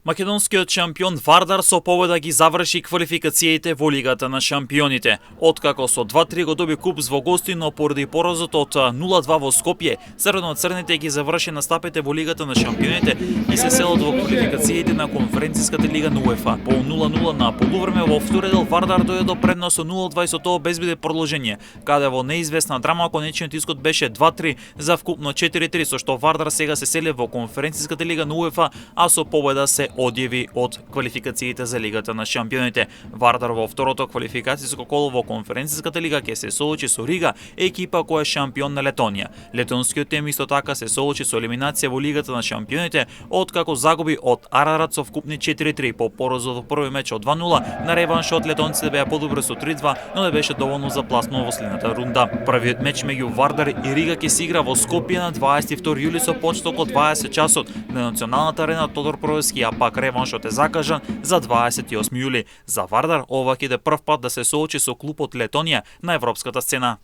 Македонскиот шампион Вардар со победа ги заврши квалификациите во Лигата на шампионите. Откако со 2-3 го доби куп во гости, но поради поразот од 0-2 во Скопје, црвено-црните ги заврши настапите во Лигата на шампионите и се селат во квалификациите на Конференцијската лига на УЕФА. По 0-0 на полувреме во втори дел Вардар дојде до предност со 0-2 и со тоа обезбеди продолжение, каде во неизвестна драма конечниот исход беше 2-3 за вкупно 4-3, со што Вардар сега се сели во Конференцијската лига на УЕФА, а со победа се одјави од квалификациите за Лигата на шампионите. Вардар во второто квалификацијско коло во Конференцијската лига ќе се соочи со Рига, екипа која е шампион на Летонија. Летонскиот тим исто така се соочи со елиминација во Лигата на шампионите, откако загуби од Арарат со вкупни 4-3 по поразот во први меч од 2-0. На реванш од летонците беа подобри со 3-2, но не беше доволно за пласно во следната рунда. Првиот меч меѓу Вардар и Рига ќе се игра во Скопје на 22 јули со почеток од 20 часот на националната арена Тодор Проевски, а пак реваншот е закажан за 28 јули. За Вардар ова ќе биде прв пат да се соочи со клуб од Летонија на европската сцена.